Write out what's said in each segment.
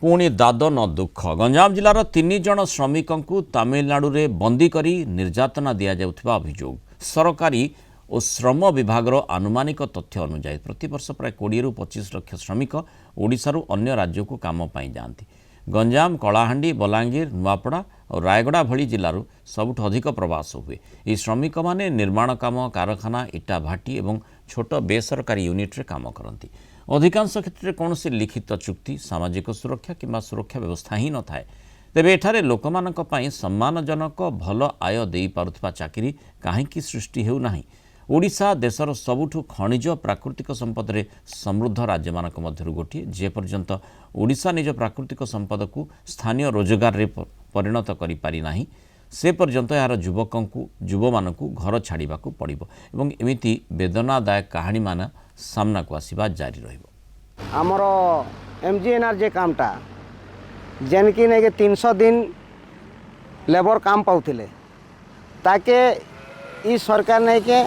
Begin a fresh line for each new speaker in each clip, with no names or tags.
पुणी दादन दुख गंजाम जिलार 3 जन श्रमिकों को तमिलनाडु रे बंदी करी निर्यातना दिया जाउथिबा अभियोग सरकारी और श्रम विभाग आनुमानिक तथ्य अनुसार प्रतिवर्ष प्राय 20 ରୁ 25 लाख श्रमिक ओडिशारू अन्य राज्य को काम पाई जाती। गंजाम कलाहांडी बलांगीर नुआपड़ा और रायगड़ा भली जिलूर सबुठ अधिक प्रवास हुए। ये श्रमिक माने निर्माण काम कारखाना इटा भाटी और छोट बेसरकारी यूनिट्रे काम करती। अधिकांश क्षेत्र में कौन से लिखित चुक्ति सामाजिक सुरक्षा किंबा सुरक्षा व्यवस्था ही न थाए। तेबे एठारे लोकमानक पई सम्मानजनक भल आय देई पारुथबा चाकरी काहेकि सृष्टि हेउ नाही। ओडिशा देशर सबुठु खनिज प्राकृतिक संपद रे समृद्ध राज्य मानक मध्यरु गोटिए जे पर्यंत ओडिशा निज प्राकृतिक संपद को स्थानीय रोजगार रे परिणत करि पारि नाही से पर्यंत यार युव मानकु घर छाड़िबा को पड़िबो एवं एमिति वेदनादायक कहानी मान सामना को आसीबा जारी रहिबो।
आमर एमजीएनआरजे कामटा जेनकी नहीं 300 दिन लेबर काम पाउथिले ताके ई सरकार नहीं के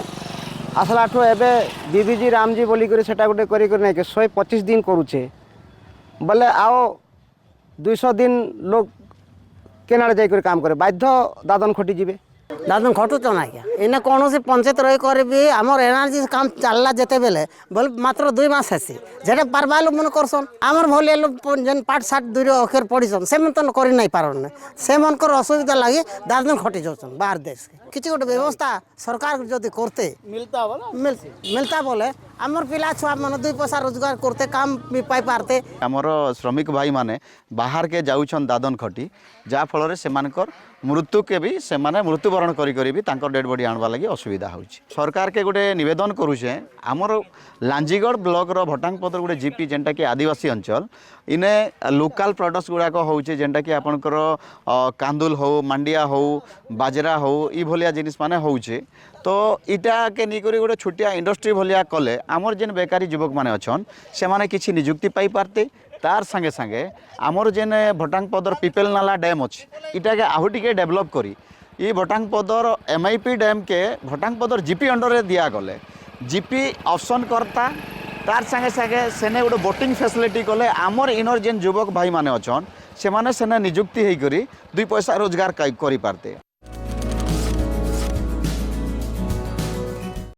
आसलाठू एबे बीबीजी रामजी बोली करी सेटा गोटे करी नहीं के 125 दिन करूचे बोले आओ 200 दिन लोग केनाडे जाकर काम करे बाध्य दादन खटी जीवे
दादन खटुच ना क्या इन्हें कौन सी पंचायत रही कर भी आमर एनर्जी काम चलला जेते बेले बोले मात्र 2 मास हेसी जेटा पारबा लोग मन करसन आमर भले लोग जेन पाठ साठ दूर अक्षर पढ़ीसन से मन तो करि नहीं पारन से मन कर असुविधा लगे दादन खटी जाउसन बाहर देश के किछि गोटे व्यवस्था सरकार जदि करते मिलता बोले आमर पिला छुआ मन 2 पैसा रोजगार करते काम भी पाई पारते।
आमर श्रमिक भाई माने बाहर के जाउछन दादन खटी जा फल से मानकर मृत्यु के भी से माने मृत्युवरण करी भी तांकर डेड बॉडी आणवा लगी असुविधा होउछि। सरकार के गोटे निवेदन करूछे आमर लांजीगढ़ ब्लॉक रो भटांगपदर गोटे जीपी जेनटा कि आदिवासी अंचल इने लोकल प्रोडक्ट्स गुड़ाक होउछि जेनटा कि आपनकर कांदुल हो मांडिया हो बाजरा हो ई भलिया जिनिस माने होउछि। तो इटा के निकरी गोटे छोटिया इंडस्ट्री भलिया कले आमर जेन बेकारी युवक माने अछन से माने किछि नियुक्ति पाई पारते तार संगे संगे आमर जेन भटांगपदर पिपेल नाला डैम अच्छे इटा के आहु टिके डेवलप करी ई भटांगपदर एमआईपी डैम के भटांगपदर जीपी अंडर रे दिया गले जीपी ऑप्शन करता तार संगे संगे सेने गोटे बोटिंग फैसिलिटी कले आमर इनर जेन युवक भाई माने अछन से माने सेने नियुक्ति हेई करी 2 पैसा रोजगार करि पारते।